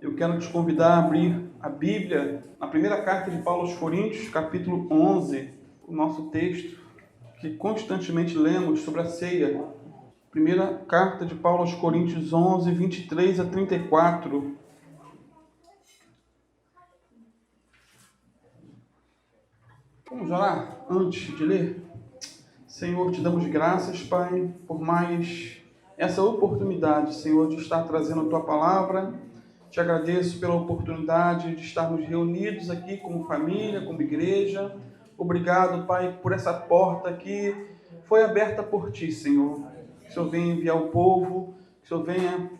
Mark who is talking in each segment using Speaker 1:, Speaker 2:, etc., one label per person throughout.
Speaker 1: Eu quero te convidar a abrir a Bíblia na primeira carta de Paulo aos Coríntios, capítulo 11, o nosso texto que constantemente lemos sobre a ceia. Primeira carta de Paulo aos Coríntios 11, 23 a 34. Vamos orar antes de ler? Senhor, te damos graças, Pai, por mais essa oportunidade, Senhor, de estar trazendo a Tua palavra. Te agradeço pela oportunidade de estarmos reunidos aqui como família, como igreja. Obrigado, Pai, por essa porta que foi aberta por Ti, Senhor. Que o Senhor venha enviar o povo, que o Senhor venha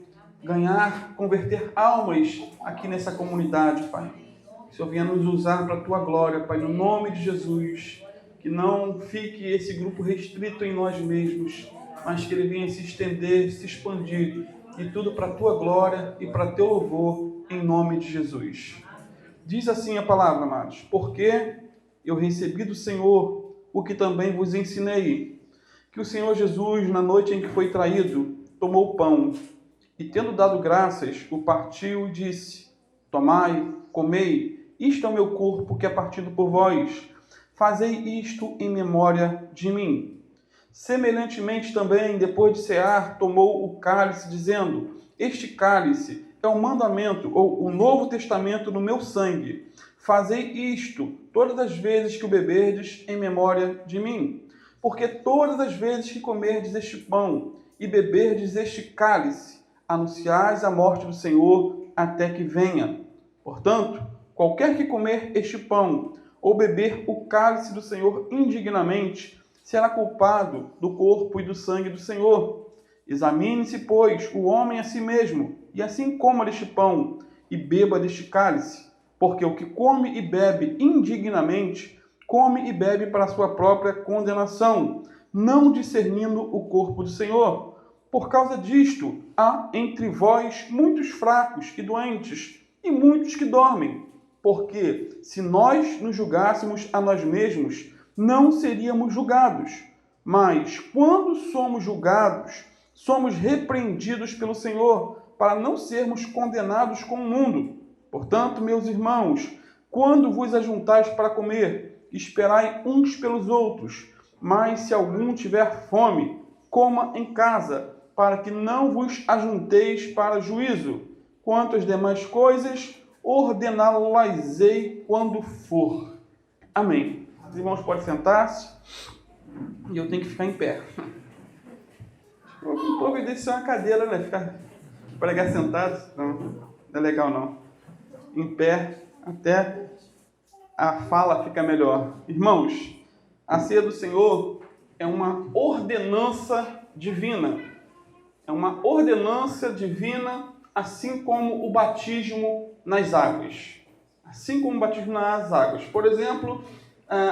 Speaker 1: ganhar, converter almas aqui nessa comunidade, Pai. Que o Senhor venha nos usar para a Tua glória, Pai, no nome de Jesus. Que não fique esse grupo restrito em nós mesmos, mas que ele venha se estender, se expandir, e tudo para a Tua glória e para Teu louvor, em nome de Jesus. Diz assim a palavra, amados: porque eu recebi do Senhor o que também vos ensinei, que o Senhor Jesus, na noite em que foi traído, tomou o pão, e tendo dado graças, o partiu e disse: tomai, comei, isto é o meu corpo que é partido por vós. Fazei isto em memória de mim. Semelhantemente também, depois de cear, tomou o cálice, dizendo: este cálice é o mandamento, ou o novo testamento no meu sangue. Fazei isto todas as vezes que o beberdes em memória de mim. Porque todas as vezes que comerdes este pão e beberdes este cálice, anunciais a morte do Senhor até que venha. Portanto, qualquer que comer este pão ou beber o cálice do Senhor indignamente, será culpado do corpo e do sangue do Senhor. Examine-se, pois, o homem a si mesmo, e assim coma deste pão e beba deste cálice. Porque o que come e bebe indignamente, come e bebe para a sua própria condenação, não discernindo o corpo do Senhor. Por causa disto, há entre vós muitos fracos e doentes, e muitos que dormem. Porque, se nós nos julgássemos a nós mesmos, não seríamos julgados. Mas, quando somos julgados, somos repreendidos pelo Senhor, para não sermos condenados com o mundo. Portanto, meus irmãos, quando vos ajuntais para comer, esperai uns pelos outros. Mas, se algum tiver fome, coma em casa, para que não vos ajunteis para juízo. Quanto às demais coisas, ordená-las-ei quando for. Amém. Os irmãos podem sentar-se e eu tenho que ficar em pé. Eu não estou obedecendo uma cadeira, né? Ficar pregar sentado, não é legal não. Em pé, até a fala fica melhor. Irmãos, a ceia do Senhor é uma ordenança divina. É uma ordenança divina, assim como o batismo nas águas. Assim como o batismo nas águas. Por exemplo,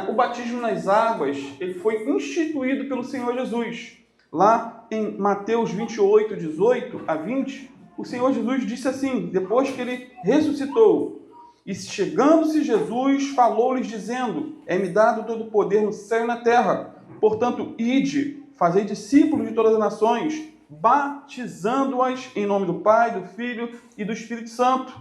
Speaker 1: o batismo nas águas ele foi instituído pelo Senhor Jesus. Lá em Mateus 28, 18 a 20, o Senhor Jesus disse assim, depois que ele ressuscitou: e chegando-se Jesus, falou-lhes dizendo: é-me dado todo o poder no céu e na terra. Portanto, ide, fazei discípulos de todas as nações, batizando-as em nome do Pai, do Filho e do Espírito Santo,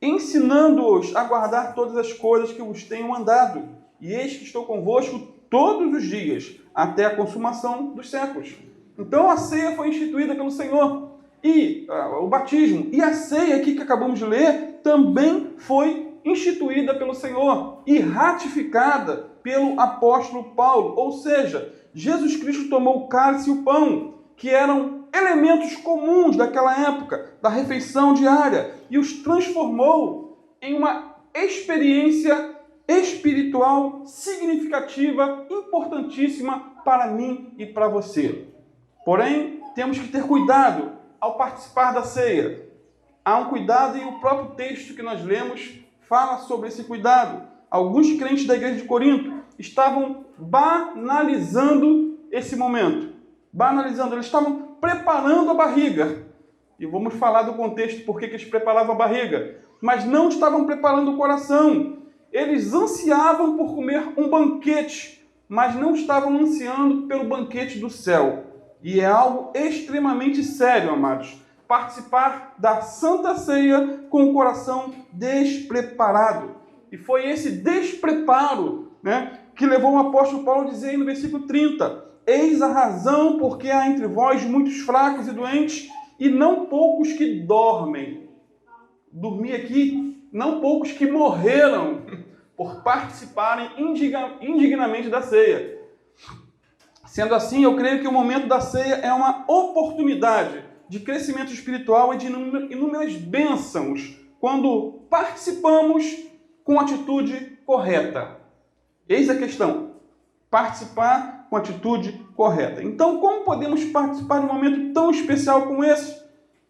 Speaker 1: ensinando-os a guardar todas as coisas que vos tenho mandado. E eis que estou convosco todos os dias, até a consumação dos séculos. Então a ceia foi instituída pelo Senhor. E o batismo e a ceia aqui que acabamos de ler também foi instituída pelo Senhor e ratificada pelo apóstolo Paulo. Ou seja, Jesus Cristo tomou o cálice e o pão, que eram elementos comuns daquela época, da refeição diária, e os transformou em uma experiência espiritual significativa, importantíssima para mim e para você. Porém, temos que ter cuidado ao participar da ceia. Há um cuidado e o próprio texto que nós lemos fala sobre esse cuidado. Alguns crentes da igreja de Corinto estavam banalizando esse momento. Eles estavam preparando a barriga. E vamos falar do contexto por que eles preparavam a barriga. Mas não estavam preparando o coração. Eles ansiavam por comer um banquete, mas não estavam ansiando pelo banquete do céu. E é algo extremamente sério, amados. participar da Santa Ceia com o coração despreparado. E foi esse despreparo, né, que levou o apóstolo Paulo a dizer no versículo 30, eis a razão porque há entre vós muitos fracos e doentes, e não poucos que dormem. Dormir aqui, não poucos que morreram por participarem indignamente da ceia. Sendo assim, eu creio que o momento da ceia é uma oportunidade de crescimento espiritual e de inúmeras bênçãos quando participamos com atitude correta. Eis a questão. Participar com atitude correta. Então, como podemos participar de um momento tão especial como esse?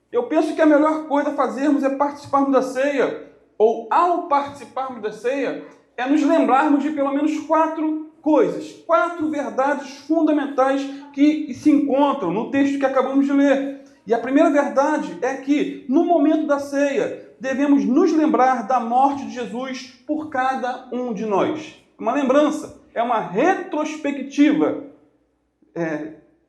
Speaker 1: Eu penso que a melhor coisa a fazermos é participarmos da ceia, ou ao participarmos da ceia, é nos lembrarmos de pelo menos 4 coisas, 4 verdades fundamentais que se encontram no texto que acabamos de ler. E a primeira verdade é que, no momento da ceia, devemos nos lembrar da morte de Jesus por cada um de nós. Uma lembrança, é uma retrospectiva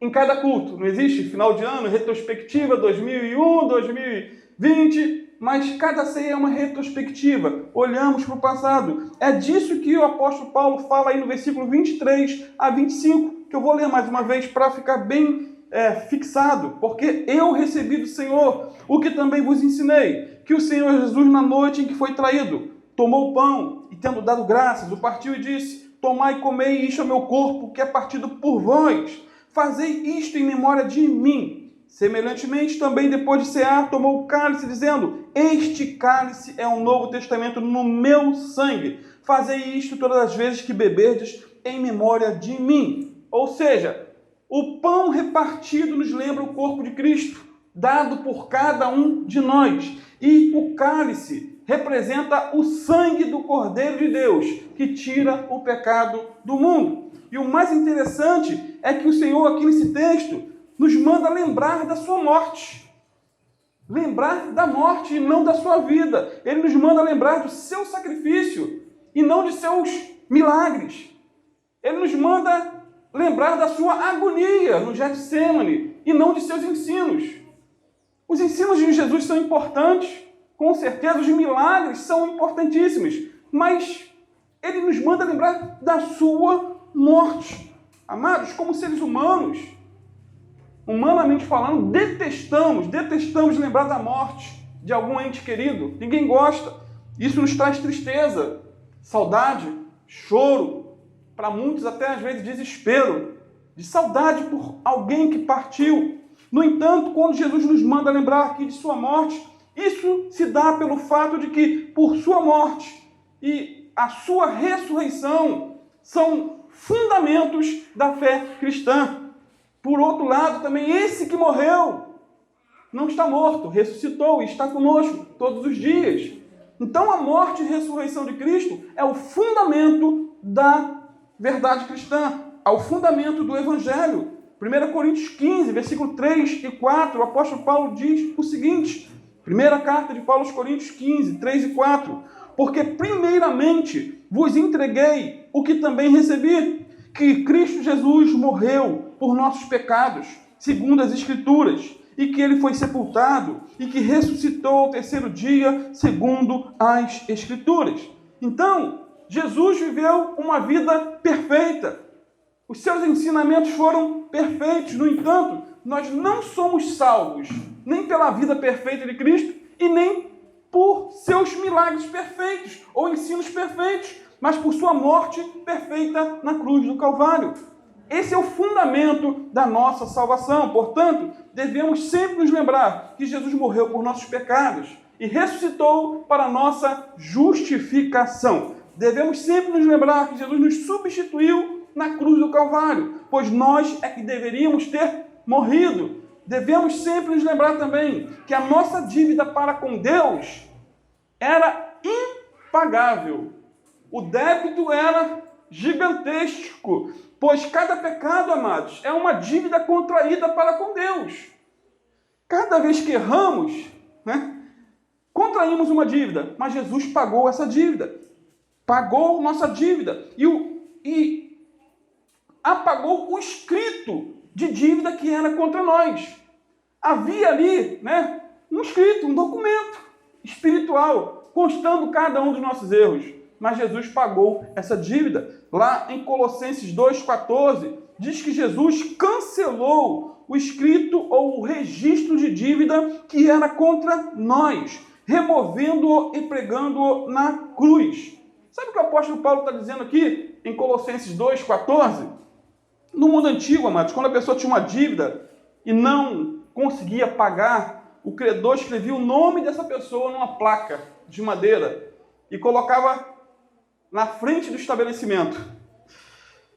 Speaker 1: em cada culto. Não existe final de ano, retrospectiva 2001, 2020, mas cada ceia é uma retrospectiva. Olhamos para o passado. É disso que o apóstolo Paulo fala aí no versículo 23 a 25, que eu vou ler mais uma vez para ficar bem fixado. Porque eu recebi do Senhor o que também vos ensinei, que o Senhor Jesus, na noite em que foi traído, tomou o pão e, tendo dado graças, o partiu e disse, tomai e comei, isto é o meu corpo, que é partido por vós. Fazei isto em memória de mim. Semelhantemente, também depois de cear, tomou o cálice, dizendo, este cálice é um novo testamento no meu sangue. Fazei isto todas as vezes que beberdes em memória de mim. Ou seja, o pão repartido nos lembra o corpo de Cristo, dado por cada um de nós. E o cálice representa o sangue do Cordeiro de Deus, que tira o pecado do mundo. E o mais interessante é que o Senhor, aqui nesse texto, nos manda lembrar da sua morte. Lembrar da morte e não da sua vida. Ele nos manda lembrar do seu sacrifício e não de seus milagres. Ele nos manda lembrar da sua agonia no Getsêmani e não de seus ensinos. Os ensinos de Jesus são importantes, com certeza os milagres são importantíssimos, mas ele nos manda lembrar da sua morte. Amados, como seres humanos, humanamente falando, detestamos lembrar da morte de algum ente querido. Ninguém gosta. Isso nos traz tristeza, saudade, choro, para muitos até às vezes desespero, de saudade por alguém que partiu. No entanto, quando Jesus nos manda lembrar aqui de sua morte, isso se dá pelo fato de que por sua morte e a sua ressurreição são fundamentos da fé cristã. Por outro lado, também esse que morreu não está morto, ressuscitou e está conosco todos os dias. Então a morte e ressurreição de Cristo é o fundamento da verdade cristã, é o fundamento do Evangelho. 1 Coríntios 15, versículo 3 e 4, o apóstolo Paulo diz o seguinte, primeira carta de Paulo aos Coríntios 15, 3 e 4, porque primeiramente vos entreguei o que também recebi, que Cristo Jesus morreu por nossos pecados, segundo as Escrituras, e que ele foi sepultado, e que ressuscitou ao terceiro dia, segundo as Escrituras. Então, Jesus viveu uma vida perfeita. Os seus ensinamentos foram perfeitos. No entanto, nós não somos salvos nem pela vida perfeita de Cristo e nem por seus milagres perfeitos ou ensinos perfeitos, mas por sua morte perfeita na cruz do Calvário. Esse é o fundamento da nossa salvação. Portanto, devemos sempre nos lembrar que Jesus morreu por nossos pecados e ressuscitou para a nossa justificação. Devemos sempre nos lembrar que Jesus nos substituiu na cruz do Calvário, pois nós é que deveríamos ter morrido. Devemos sempre nos lembrar também que a nossa dívida para com Deus era impagável. O débito era gigantesco, pois cada pecado, amados, é uma dívida contraída para com Deus. Cada vez que erramos, contraímos uma dívida, mas Jesus pagou essa dívida. Pagou nossa dívida e apagou o escrito de dívida que era contra nós. Havia ali, um escrito, um documento espiritual, constando cada um dos nossos erros. Mas Jesus pagou essa dívida. Lá em Colossenses 2,14, diz que Jesus cancelou o escrito ou o registro de dívida que era contra nós, removendo-o e pregando-o na cruz. Sabe o que o apóstolo Paulo está dizendo aqui em Colossenses 2,14? No mundo antigo, amados, quando a pessoa tinha uma dívida e não conseguia pagar, o credor escrevia o nome dessa pessoa numa placa de madeira e colocava na frente do estabelecimento.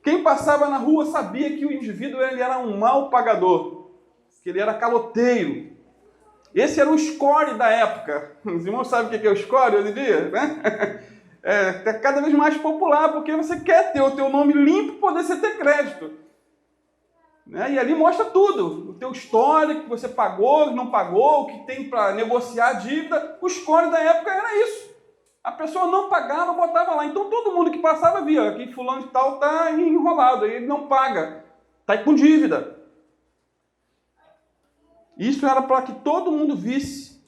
Speaker 1: Quem passava na rua sabia que o indivíduo ele era um mau pagador, que ele era caloteiro. Esse era o score da época. Os irmãos sabem o que é o score hoje em dia, né? É cada vez mais popular, porque você quer ter o teu nome limpo para poder ter crédito. Né? E ali mostra tudo, o teu histórico, que você pagou, não pagou, o que tem para negociar a dívida. O score da época era isso. A pessoa não pagava, botava lá. Então todo mundo que passava via que fulano de tal está enrolado, aí ele não paga, está com dívida. Isso era para que todo mundo visse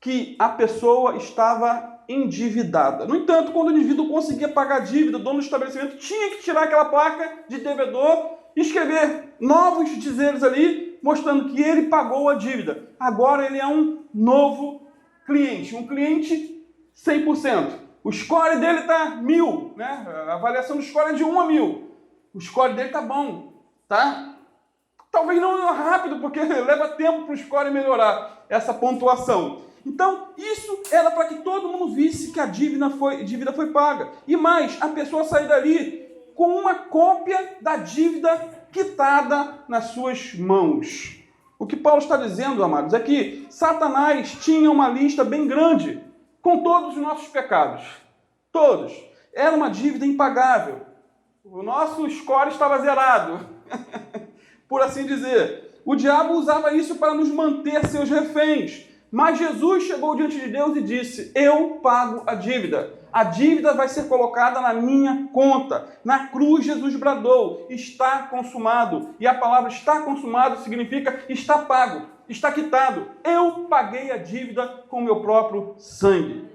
Speaker 1: que a pessoa estava endividada. No entanto, quando o indivíduo conseguia pagar a dívida, o dono do estabelecimento tinha que tirar aquela placa de devedor e escrever novos dizeres ali, mostrando que ele pagou a dívida. Agora ele é um novo cliente, um cliente 100%. O score dele está 1000, né? A avaliação do score é de 1 a 1000. O score dele está bom, tá? Talvez não rápido, porque leva tempo para o score melhorar essa pontuação. Então, isso era para que todo mundo visse que a dívida foi paga. E mais, a pessoa sair dali com uma cópia da dívida quitada nas suas mãos. O que Paulo está dizendo, amados, é que Satanás tinha uma lista bem grande com todos os nossos pecados. Todos. Era uma dívida impagável. O nosso score estava zerado. Por assim dizer. O diabo usava isso para nos manter seus reféns. Mas Jesus chegou diante de Deus e disse: eu pago a dívida. A dívida vai ser colocada na minha conta. Na cruz, Jesus bradou: está consumado. E a palavra está consumado significa está pago, está quitado. Eu paguei a dívida com o meu próprio sangue.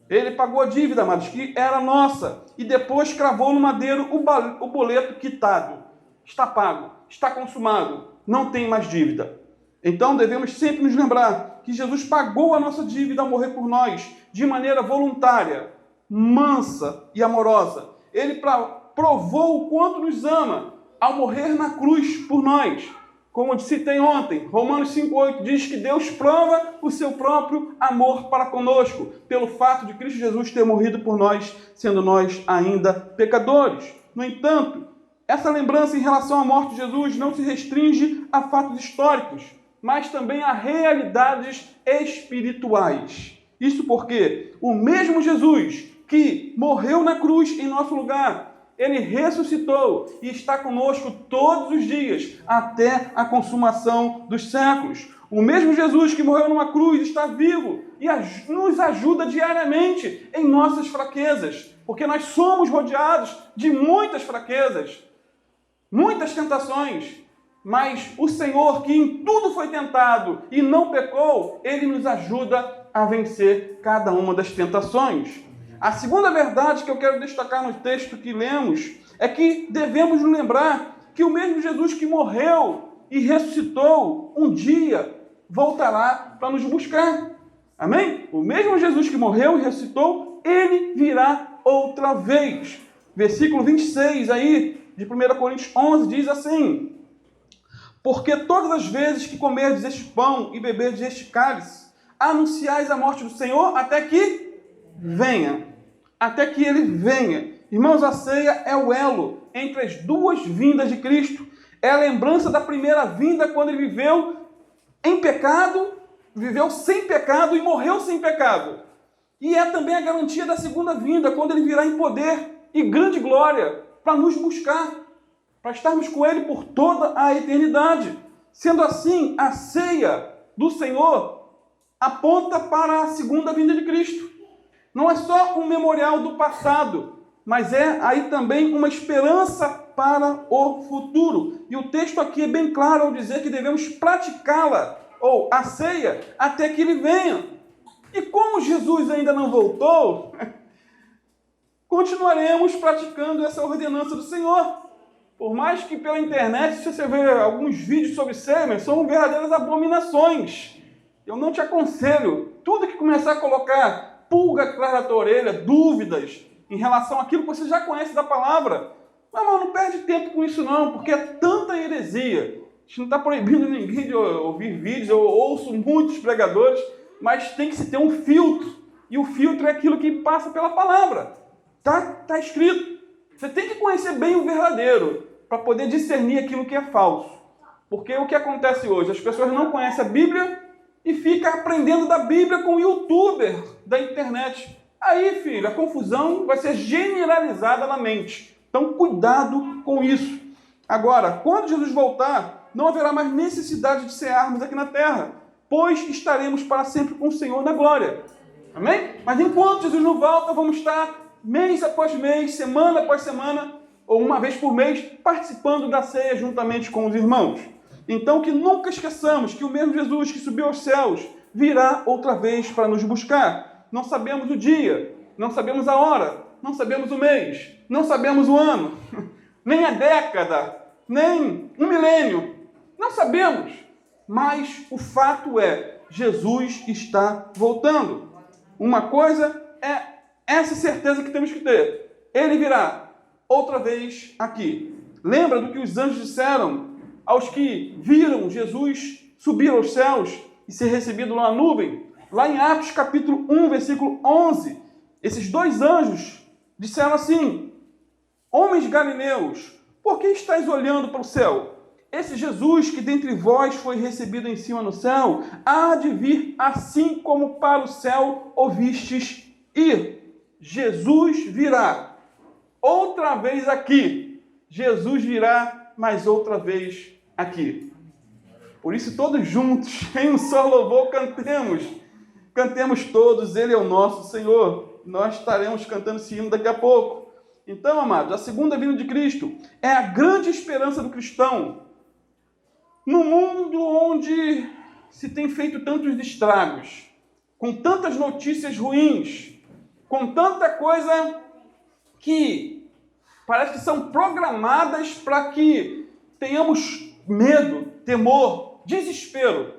Speaker 1: Ele pagou a dívida, amados, que era nossa. E depois cravou no madeiro o boleto quitado. Está pago, está consumado, não tem mais dívida. Então devemos sempre nos lembrar que Jesus pagou a nossa dívida ao morrer por nós, de maneira voluntária, mansa e amorosa. Ele provou o quanto nos ama ao morrer na cruz por nós. Como eu citei ontem, Romanos 5,8 diz que Deus prova o seu próprio amor para conosco, pelo fato de Cristo Jesus ter morrido por nós, sendo nós ainda pecadores. No entanto, essa lembrança em relação à morte de Jesus não se restringe a fatos históricos, mas também a realidades espirituais. Isso porque o mesmo Jesus que morreu na cruz em nosso lugar, ele ressuscitou e está conosco todos os dias, até a consumação dos séculos. O mesmo Jesus que morreu numa cruz está vivo e nos ajuda diariamente em nossas fraquezas, porque nós somos rodeados de muitas fraquezas, muitas tentações, mas o Senhor, que em tudo foi tentado e não pecou, ele nos ajuda a vencer cada uma das tentações. A segunda verdade que eu quero destacar no texto que lemos é que devemos nos lembrar que o mesmo Jesus que morreu e ressuscitou, um dia voltará para nos buscar. Amém? O mesmo Jesus que morreu e ressuscitou, ele virá outra vez. Versículo 26 aí, de 1 Coríntios 11, diz assim: porque todas as vezes que comerdes este pão e beberdes este cálice, anunciais a morte do Senhor até que venha. Até que ele venha. Irmãos, a ceia é o elo entre as duas vindas de Cristo. É a lembrança da primeira vinda, quando ele viveu em pecado, viveu sem pecado e morreu sem pecado. E é também a garantia da segunda vinda, quando ele virá em poder e grande glória para nos buscar, para estarmos com ele por toda a eternidade. Sendo assim, a ceia do Senhor aponta para a segunda vinda de Cristo. Não é só um memorial do passado, mas é aí também uma esperança para o futuro. E o texto aqui é bem claro ao dizer que devemos praticá-la ou a ceia, até que ele venha. E como Jesus ainda não voltou, continuaremos praticando essa ordenança do Senhor. Por mais que pela internet, se você ver alguns vídeos sobre ceia, são verdadeiras abominações. Eu não te aconselho. Tudo que começar a colocar pulga atrás da tua orelha, dúvidas em relação àquilo que você já conhece da palavra, não perde tempo com isso não, porque é tanta heresia. A gente não está proibindo ninguém de ouvir vídeos, eu ouço muitos pregadores, mas tem que se ter um filtro. E o filtro é aquilo que passa pela palavra. Tá escrito. Você tem que conhecer bem o verdadeiro para poder discernir aquilo que é falso. Porque o que acontece hoje? As pessoas não conhecem a Bíblia e ficam aprendendo da Bíblia com o youtuber da internet. Aí, filho, a confusão vai ser generalizada na mente. Então, cuidado com isso. Agora, quando Jesus voltar, não haverá mais necessidade de cearmos aqui na terra, pois estaremos para sempre com o Senhor na glória. Amém? Mas enquanto Jesus não volta, vamos estar mês após mês, semana após semana, ou uma vez por mês, participando da ceia juntamente com os irmãos. Então, que nunca esqueçamos que o mesmo Jesus que subiu aos céus virá outra vez para nos buscar. Não sabemos o dia, não sabemos a hora, não sabemos o mês, não sabemos o ano, nem a década, nem um milênio. Não sabemos, mas o fato é, Jesus está voltando. Uma coisa é essa certeza que temos que ter. Ele virá outra vez aqui. Lembra do que os anjos disseram aos que viram Jesus subir aos céus e ser recebido na nuvem? Lá em Atos capítulo 1, versículo 11, esses dois anjos disseram assim: homens galileus, por que estáis olhando para o céu? Esse Jesus que dentre vós foi recebido em cima no céu, há de vir assim como para o céu ouvistes ir. Jesus virá outra vez aqui. Jesus virá mais outra vez aqui. Por isso, todos juntos, em um só louvor, cantemos. Cantemos todos, Ele é o nosso Senhor. Nós estaremos cantando esse hino daqui a pouco. Então, amados, a segunda vinda de Cristo é a grande esperança do cristão. No mundo onde se tem feito tantos estragos, com tantas notícias ruins, com tanta coisa que parece que são programadas para que tenhamos medo, temor, desespero.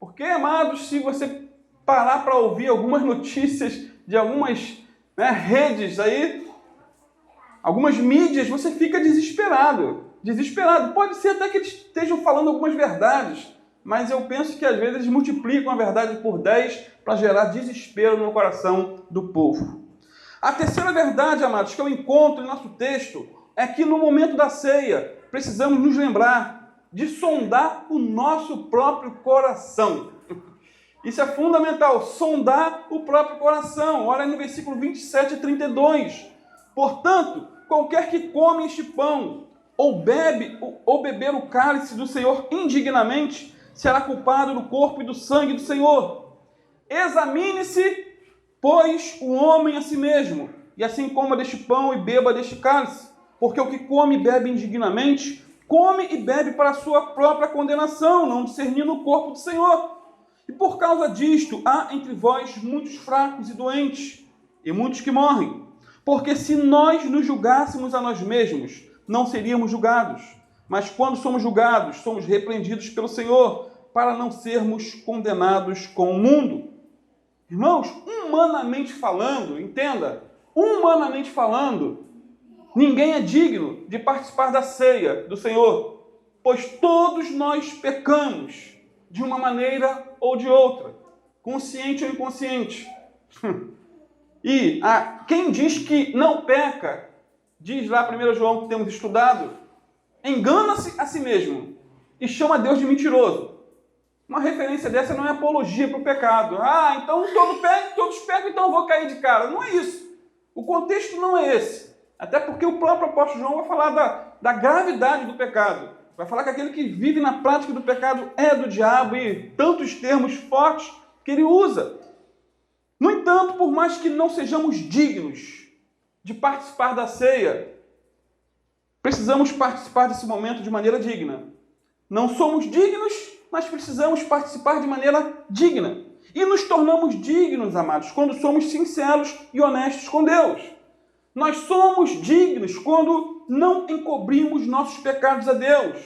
Speaker 1: Porque, amados, se você parar para ouvir algumas notícias de algumas redes aí, algumas mídias, você fica desesperado. Desesperado. Pode ser até que eles estejam falando algumas verdades, mas eu penso que às vezes eles multiplicam a verdade por 10 para gerar desespero no coração do povo. A terceira verdade, amados, que eu encontro em nosso texto é que no momento da ceia precisamos nos lembrar de sondar o nosso próprio coração. Isso é fundamental, sondar o próprio coração. Olha no versículo 27 e 32. Portanto, qualquer que come este pão ou bebe ou beber o cálice do Senhor indignamente, será culpado do corpo e do sangue do Senhor. Examine-se, pois, o homem a si mesmo, e assim coma deste pão e beba deste cálice, porque o que come e bebe indignamente, come e bebe para a sua própria condenação, não discernindo o corpo do Senhor. E por causa disto, há entre vós muitos fracos e doentes, e muitos que morrem. Porque se nós nos julgássemos a nós mesmos, não seríamos julgados. Mas quando somos julgados, somos repreendidos pelo Senhor, para não sermos condenados com o mundo. Irmãos, humanamente falando, entenda, humanamente falando, ninguém é digno de participar da ceia do Senhor, pois todos nós pecamos de uma maneira ou de outra, consciente ou inconsciente. E quem diz que não peca, diz lá 1 João que temos estudado, engana-se a si mesmo e chama Deus de mentiroso. Uma referência dessa não é apologia para o pecado. Então todos pecam, então eu vou cair de cara. Não é isso. O contexto não é esse. Até porque o próprio apóstolo João vai falar da gravidade do pecado. Vai falar que aquele que vive na prática do pecado é do diabo e tantos termos fortes que ele usa. No entanto, por mais que não sejamos dignos de participar da ceia, precisamos participar desse momento de maneira digna. Não somos dignos nós precisamos participar de maneira digna. E nos tornamos dignos, amados, quando somos sinceros e honestos com Deus. Nós somos dignos quando não encobrimos nossos pecados a Deus,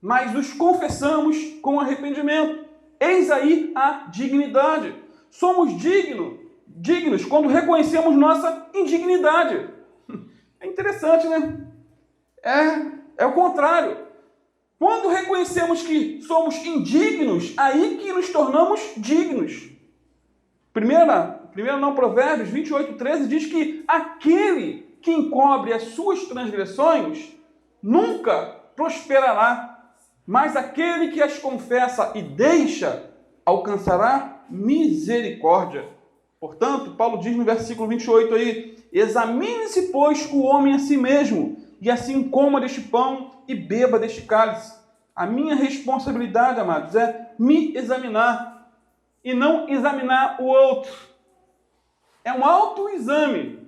Speaker 1: mas os confessamos com arrependimento. Eis aí a dignidade. Somos dignos quando reconhecemos nossa indignidade. É interessante, né? É o contrário. Quando reconhecemos que somos indignos, aí que nos tornamos dignos. Provérbios 28:13 diz que aquele que encobre as suas transgressões nunca prosperará, mas aquele que as confessa e deixa alcançará misericórdia. Portanto, Paulo diz no versículo 28 aí: examine-se, pois, o homem a si mesmo, e assim coma deste pão e beba deste cálice. A minha responsabilidade, amados, é me examinar e não examinar o outro. É um autoexame.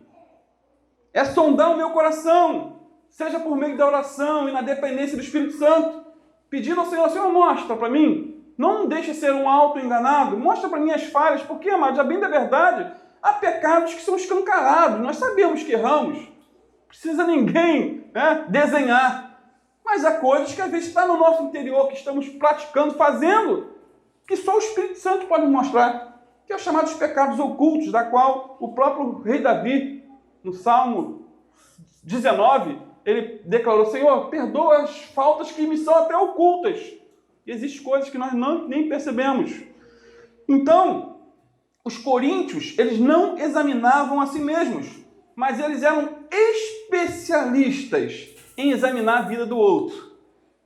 Speaker 1: É sondar o meu coração, seja por meio da oração e na dependência do Espírito Santo, pedindo ao Senhor: Senhor, mostra para mim. Não deixe ser um auto-enganado. Mostra para mim as falhas, porque, amados, a bem da verdade, há pecados que são escancarados. Nós sabemos que erramos. Não precisa ninguém desenhar. Mas há coisas que às vezes está no nosso interior, que estamos praticando, fazendo, que só o Espírito Santo pode mostrar, que é os chamados pecados ocultos, da qual o próprio rei Davi, no Salmo 19, ele declarou: Senhor, perdoa as faltas que me são até ocultas. E existem coisas que nós nem percebemos. Então, os coríntios, eles não examinavam a si mesmos, mas eles eram especialistas em examinar a vida do outro.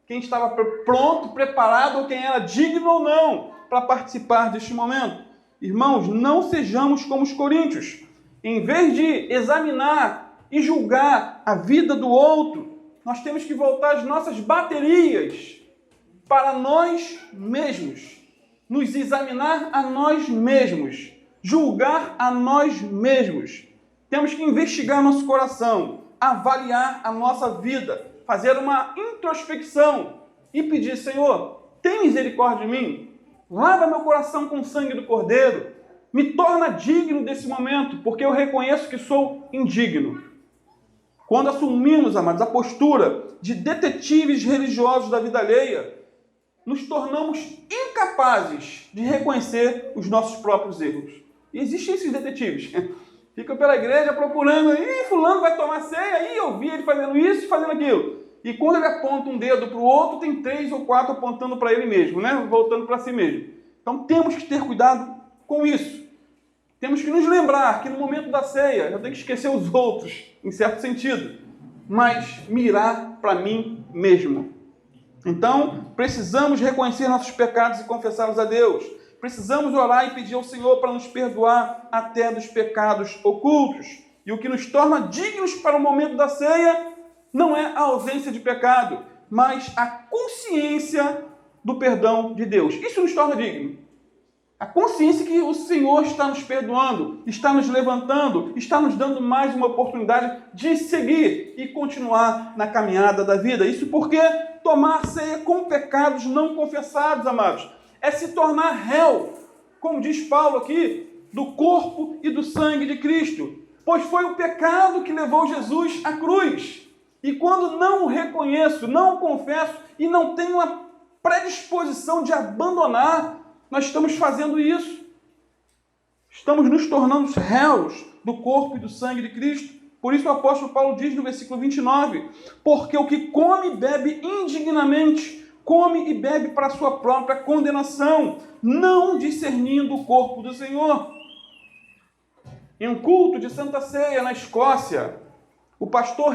Speaker 1: Quem estava pronto, preparado, ou quem era digno ou não para participar deste momento. Irmãos, não sejamos como os coríntios. Em vez de examinar e julgar a vida do outro, nós temos que voltar as nossas baterias para nós mesmos, nos examinar a nós mesmos, julgar a nós mesmos. Temos que investigar nosso coração, avaliar a nossa vida, fazer uma introspecção e pedir: Senhor, tem misericórdia de mim, lava meu coração com o sangue do Cordeiro, me torna digno desse momento, porque eu reconheço que sou indigno. Quando assumimos, amados, a postura de detetives religiosos da vida alheia, nos tornamos incapazes de reconhecer os nossos próprios erros. E existem esses detetives. Ficam pela igreja procurando: fulano vai tomar ceia, eu vi ele fazendo isso e fazendo aquilo. E quando ele aponta um dedo para o outro, tem 3 ou 4 apontando para ele mesmo, voltando para si mesmo. Então temos que ter cuidado com isso. Temos que nos lembrar que no momento da ceia eu tenho que esquecer os outros, em certo sentido, mas mirar para mim mesmo. Então, precisamos reconhecer nossos pecados e confessá-los a Deus. Precisamos orar e pedir ao Senhor para nos perdoar até dos pecados ocultos. E o que nos torna dignos para o momento da ceia não é a ausência de pecado, mas a consciência do perdão de Deus. Isso nos torna dignos. A consciência que o Senhor está nos perdoando, está nos levantando, está nos dando mais uma oportunidade de seguir e continuar na caminhada da vida. Isso porque tomar ceia com pecados não confessados, amados, é se tornar réu, como diz Paulo aqui, do corpo e do sangue de Cristo. Pois foi o pecado que levou Jesus à cruz. E quando não o reconheço, não o confesso e não tenho a predisposição de abandonar, nós estamos fazendo isso. Estamos nos tornando réus do corpo e do sangue de Cristo. Por isso o apóstolo Paulo diz no versículo 29, porque o que come e bebe indignamente, come e bebe para a sua própria condenação, não discernindo o corpo do Senhor. Em um culto de Santa Ceia na Escócia, o pastor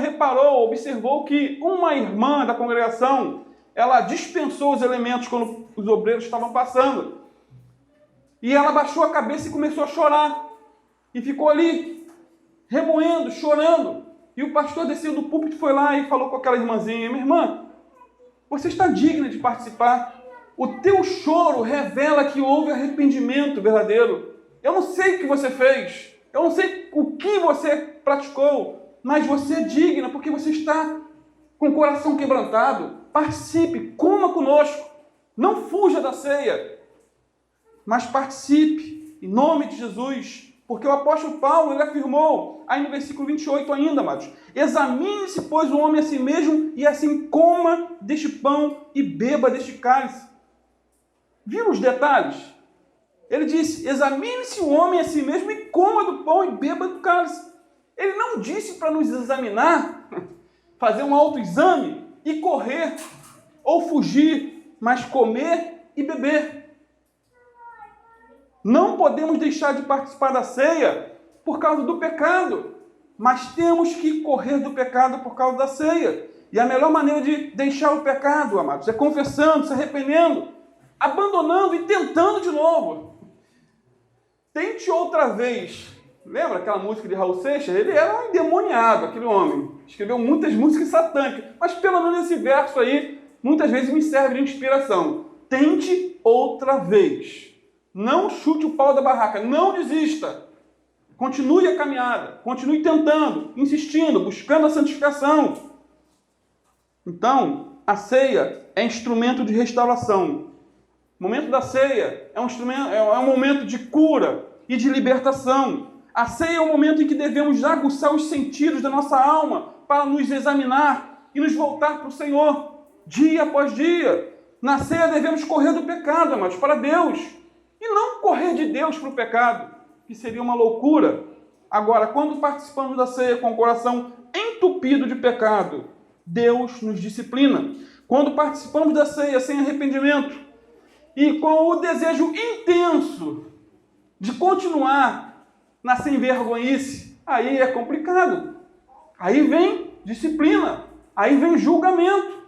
Speaker 1: observou que uma irmã da congregação, ela dispensou os elementos quando os obreiros estavam passando. E ela baixou a cabeça e começou a chorar. E ficou ali, remoendo, chorando. E o pastor desceu do púlpito, foi lá e falou com aquela irmãzinha: minha irmã, você está digna de participar. O teu choro revela que houve arrependimento verdadeiro. Eu não sei o que você fez. Eu não sei o que você praticou. Mas você é digna porque você está com o coração quebrantado. Participe, coma conosco. Não fuja da ceia, mas participe, em nome de Jesus. Porque o apóstolo Paulo, ele afirmou, aí no versículo 28 ainda, amados, examine-se, pois, o homem a si mesmo, e assim coma deste pão e beba deste cálice. Viram os detalhes? Ele disse, examine-se o homem a si mesmo e coma do pão e beba do cálice. Ele não disse para nos examinar, fazer um autoexame e correr ou fugir, mas comer e beber. Não podemos deixar de participar da ceia por causa do pecado, mas temos que correr do pecado por causa da ceia. E a melhor maneira de deixar o pecado, amados, é confessando, se arrependendo, abandonando e tentando de novo. Tente outra vez. Lembra aquela música de Raul Seixas? Ele era um endemoniado, aquele homem. Escreveu muitas músicas satânicas, mas pelo menos esse verso aí, muitas vezes me serve de inspiração. Tente outra vez. Não chute o pau da barraca, não desista. Continue a caminhada, continue tentando, insistindo, buscando a santificação. Então, a ceia é instrumento de restauração. O momento da ceia é um momento de cura e de libertação. A ceia é o momento em que devemos aguçar os sentidos da nossa alma para nos examinar e nos voltar para o Senhor, dia após dia. Na ceia devemos correr do pecado, amados, para Deus. E não correr de Deus para o pecado, que seria uma loucura. Agora, quando participamos da ceia com o coração entupido de pecado, Deus nos disciplina. Quando participamos da ceia sem arrependimento e com o desejo intenso de continuar na sem-vergonhice, aí é complicado. Aí vem disciplina, aí vem julgamento.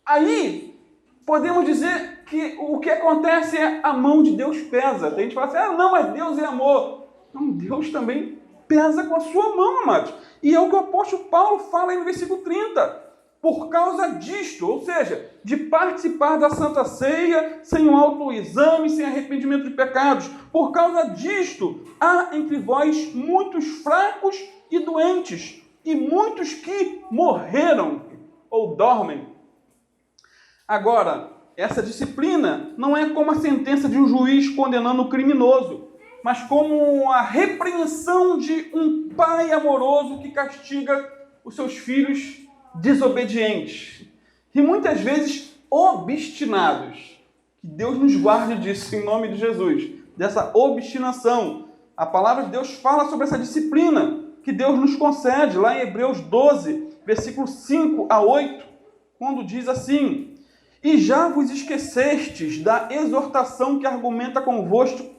Speaker 1: Aí podemos dizer que o que acontece é a mão de Deus pesa. Tem gente que fala assim, não, mas Deus é amor. Não, Deus também pesa com a sua mão, amados. E é o que o apóstolo Paulo fala aí no versículo 30. Por causa disto, ou seja, de participar da Santa Ceia sem um autoexame, sem arrependimento de pecados. Por causa disto, há entre vós muitos fracos e doentes, e muitos que morreram ou dormem. Agora, essa disciplina não é como a sentença de um juiz condenando o criminoso, mas como a repreensão de um pai amoroso que castiga os seus filhos desobedientes e muitas vezes obstinados. Que Deus nos guarde disso em nome de Jesus, dessa obstinação. A palavra de Deus fala sobre essa disciplina que Deus nos concede lá em Hebreus 12, versículo 5 a 8, quando diz assim: e já vos esquecestes da exortação que argumenta convosco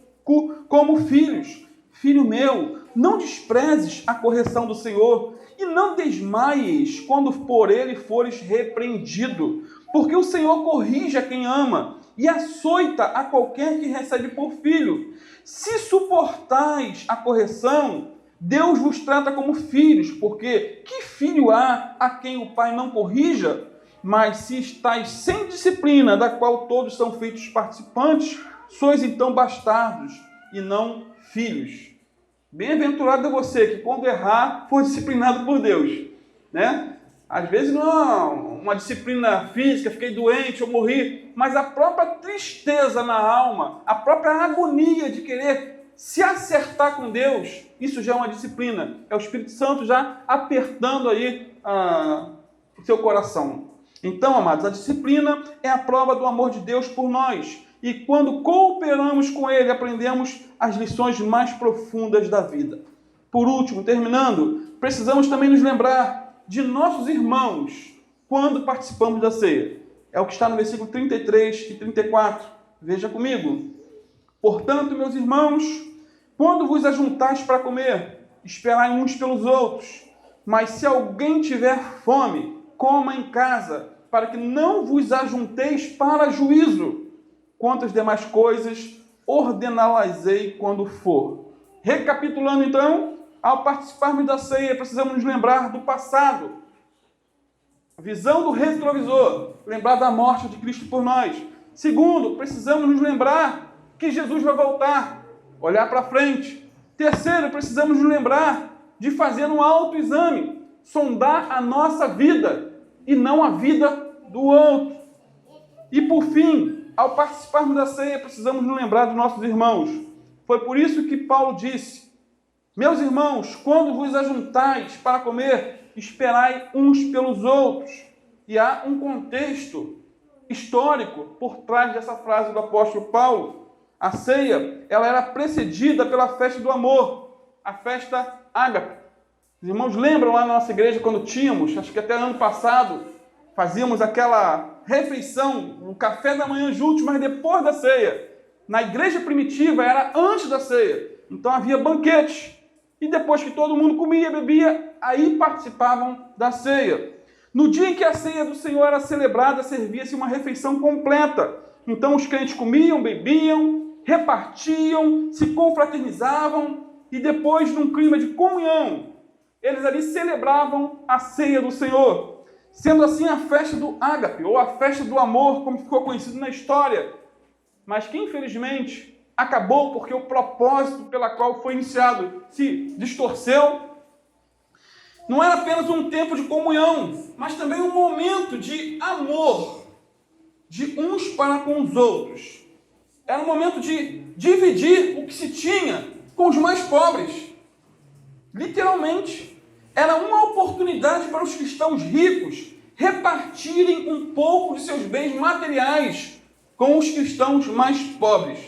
Speaker 1: como filhos. Filho meu, não desprezes a correção do Senhor e não desmaies quando por ele fores repreendido, porque o Senhor corrige a quem ama e açoita a qualquer que recebe por filho. Se suportais a correção, Deus vos trata como filhos, porque que filho há a quem o pai não corrija? Mas se estáis sem disciplina, da qual todos são feitos participantes, sois então bastardos e não filhos. Bem-aventurado é você que, quando errar, for disciplinado por Deus, né? Às vezes não é uma disciplina física, fiquei doente ou morri, mas a própria tristeza na alma, a própria agonia de querer se acertar com Deus, isso já é uma disciplina. É o Espírito Santo já apertando aí o seu coração. Então, amados, a disciplina é a prova do amor de Deus por nós. E quando cooperamos com Ele, aprendemos as lições mais profundas da vida. Por último, terminando, precisamos também nos lembrar de nossos irmãos quando participamos da ceia. É o que está no versículo 33 e 34. Veja comigo. Portanto, meus irmãos, quando vos ajuntais para comer, esperai uns pelos outros. Mas se alguém tiver fome, coma em casa, para que não vos ajunteis para juízo. Quanto às demais coisas, ordená-las-ei quando for. Recapitulando então, ao participarmos da ceia, precisamos nos lembrar do passado. A visão do retrovisor, lembrar da morte de Cristo por nós. Segundo, precisamos nos lembrar que Jesus vai voltar, olhar para frente. Terceiro, precisamos nos lembrar de fazer um autoexame, sondar a nossa vida e não a vida do outro. E por fim, ao participarmos da ceia, precisamos nos lembrar dos nossos irmãos. Foi por isso que Paulo disse: meus irmãos, quando vos ajuntais para comer, esperai uns pelos outros. E há um contexto histórico por trás dessa frase do apóstolo Paulo. A ceia, ela era precedida pela festa do amor, a festa ágape. Os irmãos lembram lá na nossa igreja quando tínhamos, acho que até ano passado, fazíamos aquela refeição, o café da manhã juntos, mas depois da ceia. Na igreja primitiva era antes da ceia, então havia banquete. E depois que todo mundo comia e bebia, aí participavam da ceia. No dia em que a ceia do Senhor era celebrada, servia-se uma refeição completa. Então os crentes comiam, bebiam, repartiam, se confraternizavam e depois, num clima de comunhão, eles ali celebravam a ceia do Senhor. Sendo assim a festa do ágape, ou a festa do amor, como ficou conhecido na história, mas que infelizmente acabou porque o propósito pela qual foi iniciado se distorceu. Não era apenas um tempo de comunhão, mas também um momento de amor de uns para com os outros. Era um momento de dividir o que se tinha com os mais pobres. Literalmente, era uma oportunidade para os cristãos ricos repartirem um pouco de seus bens materiais com os cristãos mais pobres.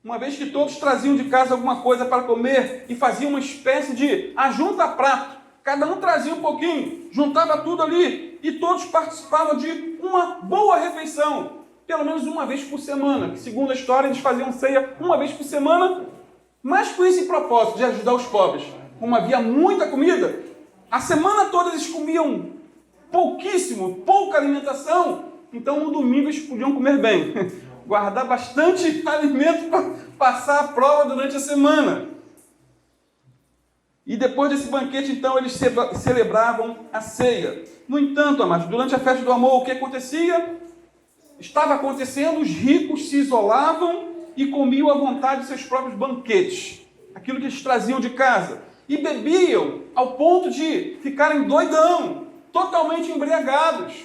Speaker 1: Uma vez que todos traziam de casa alguma coisa para comer e faziam uma espécie de ajunta-prato, cada um trazia um pouquinho, juntava tudo ali e todos participavam de uma boa refeição, pelo menos uma vez por semana, que segundo a história eles faziam ceia uma vez por semana, mas com esse propósito de ajudar os pobres. Como havia muita comida, a semana toda eles comiam pouquíssimo, pouca alimentação, então no domingo eles podiam comer bem, guardar bastante alimento para passar a prova durante a semana. E depois desse banquete, então, eles celebravam a ceia. No entanto, amados, durante a festa do amor, o que acontecia? Estava acontecendo, os ricos se isolavam e comiam à vontade seus próprios banquetes, aquilo que eles traziam de casa, e bebiam ao ponto de ficarem doidão, totalmente embriagados,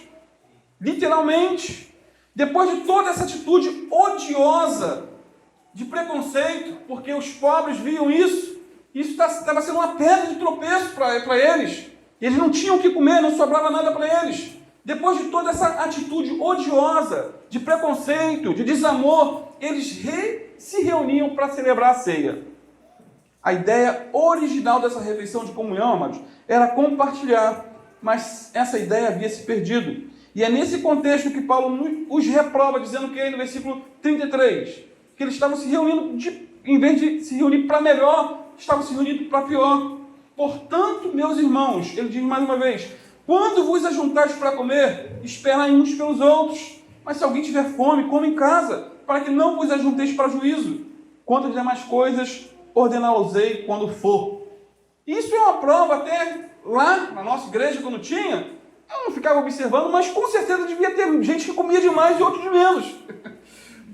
Speaker 1: literalmente. Depois de toda essa atitude odiosa de preconceito, porque os pobres viam isso estava sendo uma pedra de tropeço para eles. Eles não tinham o que comer, não sobrava nada para eles. Depois de toda essa atitude odiosa, de preconceito, de desamor, eles se reuniam para celebrar a ceia. A ideia original dessa refeição de comunhão, amados, era compartilhar, mas essa ideia havia se perdido. E é nesse contexto que Paulo os reprova, dizendo que aí no versículo 33, que eles estavam se reunindo, em vez de se reunir para melhor, estavam se reunindo para pior. Portanto, meus irmãos, ele diz mais uma vez, quando vos ajuntares para comer, esperai uns pelos outros. Mas se alguém tiver fome, come em casa, para que não vos ajunteis para juízo. Quanto às demais coisas, ordená-los-ei quando for. Isso é uma prova até lá na nossa igreja, quando tinha, eu não ficava observando, mas com certeza devia ter gente que comia demais e outros de menos.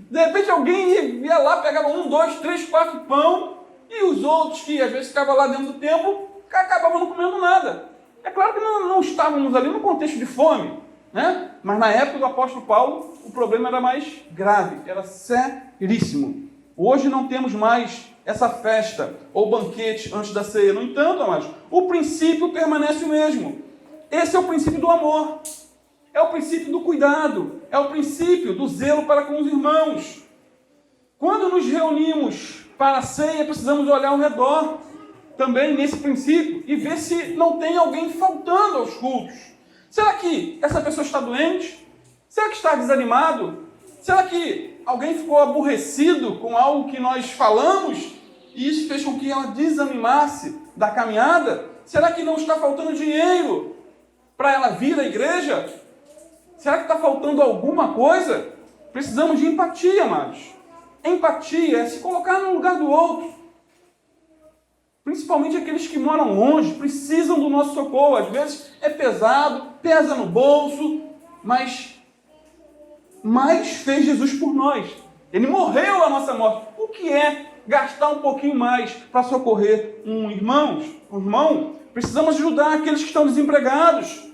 Speaker 1: De repente alguém ia lá, pegava 1, 2, 3, 4 pão, e os outros que às vezes ficavam lá dentro do templo, acabavam não comendo nada. É claro que não estávamos ali no contexto de fome, né? Mas na época do apóstolo Paulo, o problema era mais grave, era seríssimo. Hoje não temos mais essa festa ou banquete antes da ceia. No entanto, amados, o princípio permanece o mesmo. Esse é o princípio do amor, é o princípio do cuidado, é o princípio do zelo para com os irmãos. Quando nos reunimos para a ceia, precisamos olhar ao redor também nesse princípio e ver se não tem alguém faltando aos cultos. Será que essa pessoa está doente? Será que está desanimado? Será que alguém ficou aborrecido com algo que nós falamos e isso fez com que ela desanimasse da caminhada? Será que não está faltando dinheiro para ela vir à igreja? Será que está faltando alguma coisa? Precisamos de empatia, amados. Empatia é se colocar no lugar do outro. Principalmente aqueles que moram longe, precisam do nosso socorro. Às vezes é pesado, pesa no bolso, mas fez Jesus por nós. Ele morreu a nossa morte. O que é gastar um pouquinho mais para socorrer um irmão? Precisamos ajudar aqueles que estão desempregados,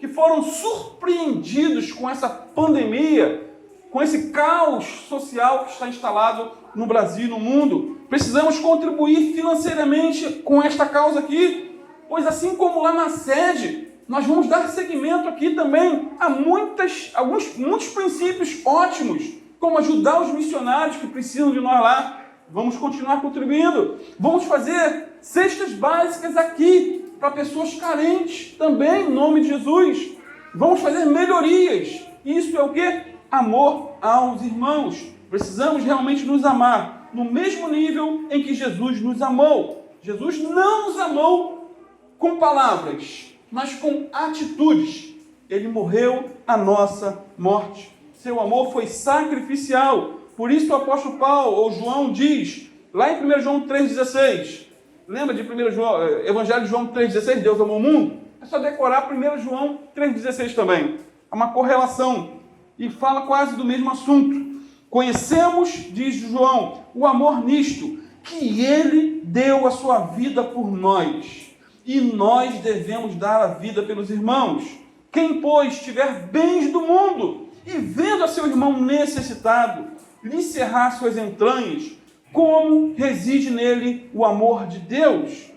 Speaker 1: que foram surpreendidos com essa pandemia com esse caos social que está instalado no Brasil e no mundo. Precisamos contribuir financeiramente com esta causa aqui, pois assim como lá na sede, nós vamos dar seguimento aqui também a muitos princípios ótimos, como ajudar os missionários que precisam de nós lá. Vamos continuar contribuindo. Vamos fazer cestas básicas aqui para pessoas carentes também, em nome de Jesus. Vamos fazer melhorias. Isso é o quê? Amor aos irmãos. Precisamos realmente nos amar no mesmo nível em que Jesus nos amou. Jesus não nos amou com palavras, mas com atitudes. Ele morreu a nossa morte. Seu amor foi sacrificial. Por isso o apóstolo Paulo, ou João, diz, lá em 1 João 3,16, lembra de Evangelho de João 3,16, Deus amou o mundo? É só decorar 1 João 3,16 também. É uma correlação e fala quase do mesmo assunto. Conhecemos, diz João, o amor nisto, que ele deu a sua vida por nós, e nós devemos dar a vida pelos irmãos. Quem, pois, tiver bens do mundo e vendo a seu irmão necessitado, lhe cerrar suas entranhas, como reside nele o amor de Deus?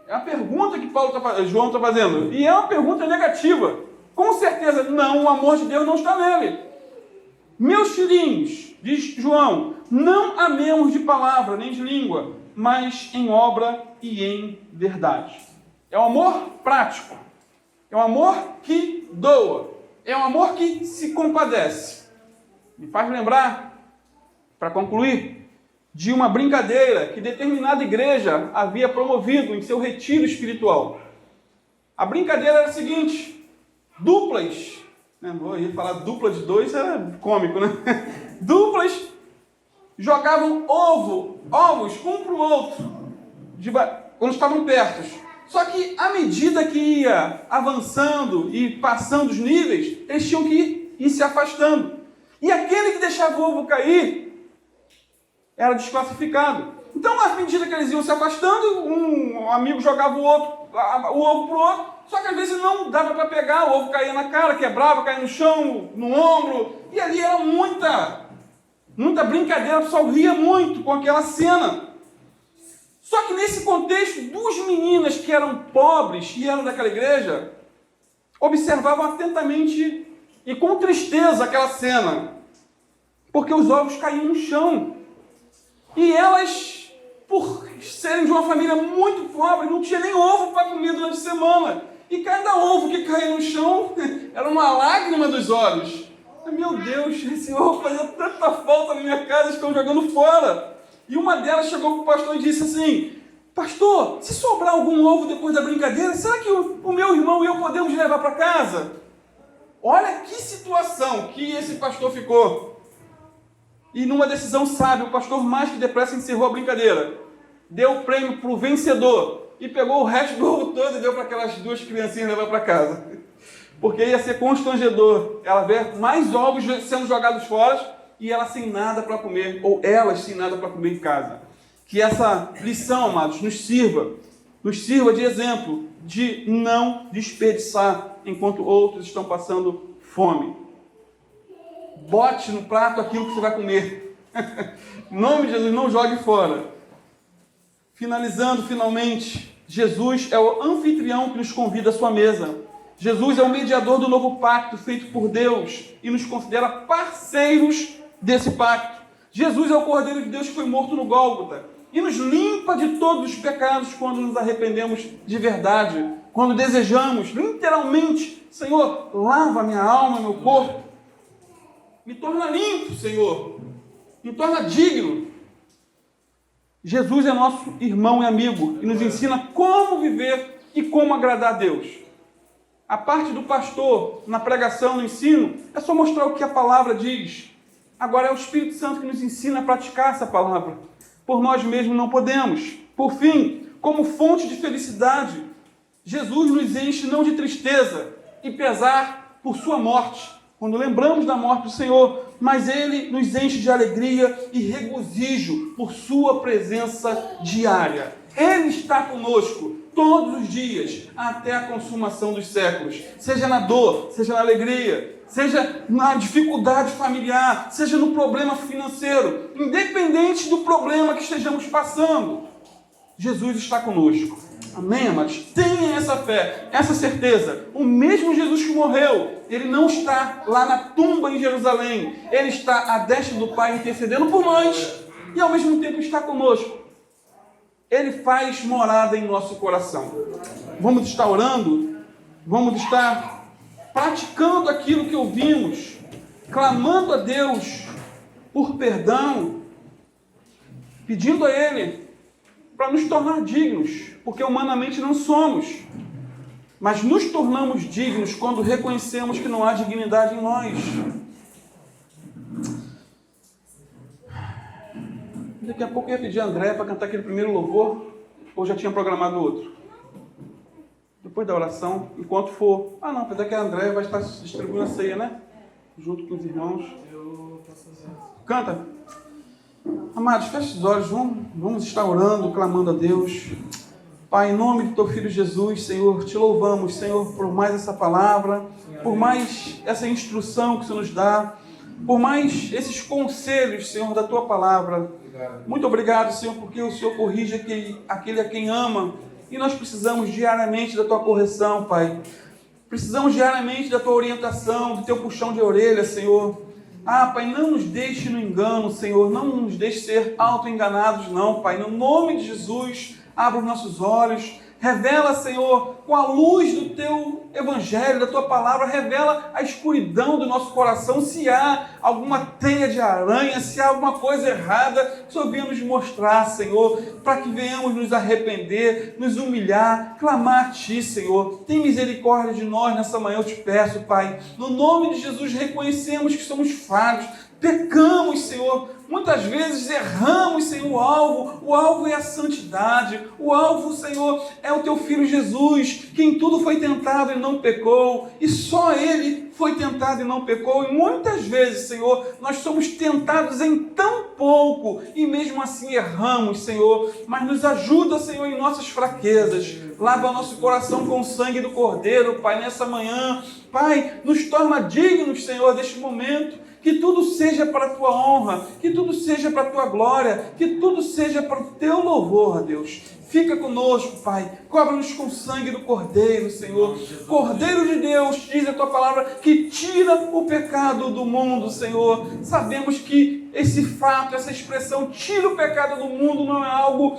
Speaker 1: É a pergunta que João está fazendo. E é uma pergunta negativa. Com certeza, não, o amor de Deus não está nele. Meus filhinhos, diz João, não amemos de palavra nem de língua, mas em obra e em verdade. É um amor prático. É um amor que doa. É um amor que se compadece. Me faz lembrar, para concluir, de uma brincadeira que determinada igreja havia promovido em seu retiro espiritual. A brincadeira era a seguinte: duplas, eu ia falar dupla de dois, era cômico, né? Duplas jogavam ovos um para o outro, quando estavam perto. Só que à medida que ia avançando e passando os níveis, eles tinham que ir se afastando. E aquele que deixava o ovo cair era desclassificado. Então, à medida que eles iam se afastando, um amigo jogava o ovo para o outro, só que às vezes não dava para pegar, o ovo caía na cara, quebrava, caía no chão, no ombro, e ali era muita brincadeira, o pessoal ria muito com aquela cena. Só que nesse contexto, duas meninas que eram pobres e eram daquela igreja, observavam atentamente e com tristeza aquela cena, porque os ovos caíam no chão. E elas, por serem de uma família muito pobre, não tinha nem ovo para comer durante a semana. E cada ovo que caía no chão era uma lágrima dos olhos. Meu Deus, esse ovo fazia tanta falta na minha casa, estão jogando fora. E uma delas chegou para o pastor e disse assim: pastor, se sobrar algum ovo depois da brincadeira, será que o meu irmão e eu podemos levar para casa? Olha que situação que esse pastor ficou. E numa decisão sábia, o pastor mais que depressa encerrou a brincadeira. Deu o prêmio para o vencedor. E pegou o resto do ovo todo e deu para aquelas duas criancinhas levar para casa. Porque ia ser constrangedor ela ver mais ovos sendo jogados fora e ela sem nada para comer, ou elas sem nada para comer em casa. Que essa lição, amados, nos sirva de exemplo de não desperdiçar enquanto outros estão passando fome. Bote no prato aquilo que você vai comer. Em nome de Jesus, não jogue fora. Finalizando, finalmente, Jesus é o anfitrião que nos convida à sua mesa. Jesus é o mediador do novo pacto feito por Deus e nos considera parceiros desse pacto. Jesus é o Cordeiro de Deus que foi morto no Gólgota e nos limpa de todos os pecados quando nos arrependemos de verdade, quando desejamos, literalmente, Senhor, lava minha alma, meu corpo, me torna limpo, Senhor, me torna digno. Jesus é nosso irmão e amigo e nos ensina como viver e como agradar a Deus. A parte do pastor na pregação, no ensino, é só mostrar o que a palavra diz. Agora é o Espírito Santo que nos ensina a praticar essa palavra. Por nós mesmos não podemos. Por fim, como fonte de felicidade, Jesus nos enche não de tristeza e pesar por sua morte, quando lembramos da morte do Senhor, mas Ele nos enche de alegria e regozijo por sua presença diária. Ele está conosco todos os dias, até a consumação dos séculos, seja na dor, seja na alegria. seja na dificuldade familiar, seja no problema financeiro, independente do problema que estejamos passando, Jesus está conosco. Amém, amados? Tenha essa fé, essa certeza. O mesmo Jesus que morreu, ele não está lá na tumba em Jerusalém. Ele está à destra do Pai intercedendo por nós e ao mesmo tempo está conosco. Ele faz morada em nosso coração. Vamos estar orando, vamos estar praticando aquilo que ouvimos, clamando a Deus por perdão, pedindo a Ele para nos tornar dignos, porque humanamente não somos, mas nos tornamos dignos quando reconhecemos que não há dignidade em nós. Daqui a pouco eu ia pedir a André para cantar aquele primeiro louvor, ou já tinha programado outro? Depois da oração, enquanto for... não, apesar que a André vai estar distribuindo a ceia, né? Junto com os irmãos. Eu posso fazer. Canta. Amados, feche os olhos, vamos estar orando, clamando a Deus. Pai, em nome do Teu Filho Jesus, Senhor, Te louvamos, Senhor, por mais essa palavra, por mais essa instrução que o Senhor nos dá, por mais esses conselhos, Senhor, da Tua palavra. Muito obrigado, Senhor, porque o Senhor corrige aquele a quem ama, e nós precisamos diariamente da Tua correção, Pai. Precisamos diariamente da Tua orientação, do Teu puxão de orelha, Senhor. Pai, não nos deixe no engano, Senhor, não nos deixe ser auto-enganados, não, Pai. No nome de Jesus, abra os nossos olhos, revela, Senhor, com a luz do Teu Evangelho, da Tua Palavra, revela a escuridão do nosso coração, se há alguma teia de aranha, se há alguma coisa errada, que o Senhor venha nos mostrar, Senhor, para que venhamos nos arrepender, nos humilhar, clamar a Ti, Senhor. Tem misericórdia de nós nessa manhã, eu te peço, Pai. No nome de Jesus, reconhecemos que somos falhos, pecamos, Senhor, muitas vezes erramos, Senhor, o alvo é a santidade, o alvo, Senhor, é o Teu Filho Jesus, que em tudo foi tentado e não pecou, e só Ele foi tentado e não pecou, e muitas vezes, Senhor, nós somos tentados em tão pouco, e mesmo assim erramos, Senhor, mas nos ajuda, Senhor, em nossas fraquezas, lava nosso coração com o sangue do Cordeiro, Pai, nessa manhã, Pai, nos torna dignos, Senhor, deste momento, que tudo seja para a Tua honra, que tudo seja para a Tua glória, que tudo seja para o Teu louvor, Deus. Fica conosco, Pai. Cobre-nos com o sangue do Cordeiro, Senhor. Cordeiro de Deus, diz a Tua palavra, que tira o pecado do mundo, Senhor. Sabemos que esse fato, essa expressão, tira o pecado do mundo, não é algo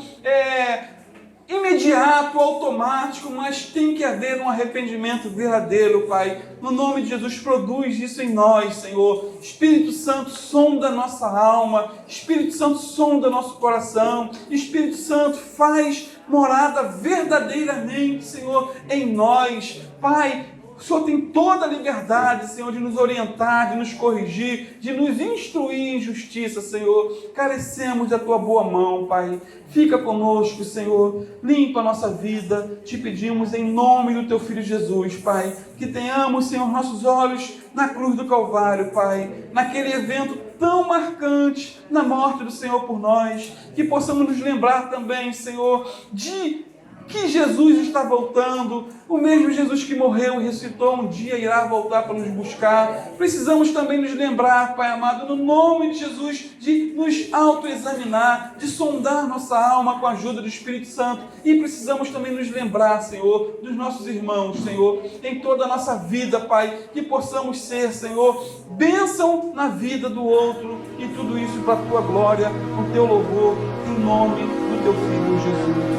Speaker 1: imediato, automático, mas tem que haver um arrependimento verdadeiro, Pai. No nome de Jesus, produz isso em nós, Senhor. Espírito Santo, sonda nossa alma. Espírito Santo, sonda nosso coração. Espírito Santo, faz morada verdadeiramente, Senhor, em nós. Pai, o Senhor tem toda a liberdade, Senhor, de nos orientar, de nos corrigir, de nos instruir em justiça, Senhor. Carecemos da Tua boa mão, Pai. Fica conosco, Senhor. Limpa a nossa vida. Te pedimos em nome do Teu Filho Jesus, Pai. Que tenhamos, Senhor, nossos olhos na cruz do Calvário, Pai. Naquele evento tão marcante, na morte do Senhor por nós. Que possamos nos lembrar também, Senhor, de que Jesus está voltando, o mesmo Jesus que morreu e ressuscitou, um dia irá voltar para nos buscar. Precisamos também nos lembrar, Pai amado, no nome de Jesus, de nos autoexaminar, de sondar nossa alma com a ajuda do Espírito Santo. E precisamos também nos lembrar, Senhor, dos nossos irmãos, Senhor, em toda a nossa vida, Pai, que possamos ser, Senhor, bênção na vida do outro, e tudo isso para a Tua glória, o Teu louvor, em nome do Teu Filho Jesus.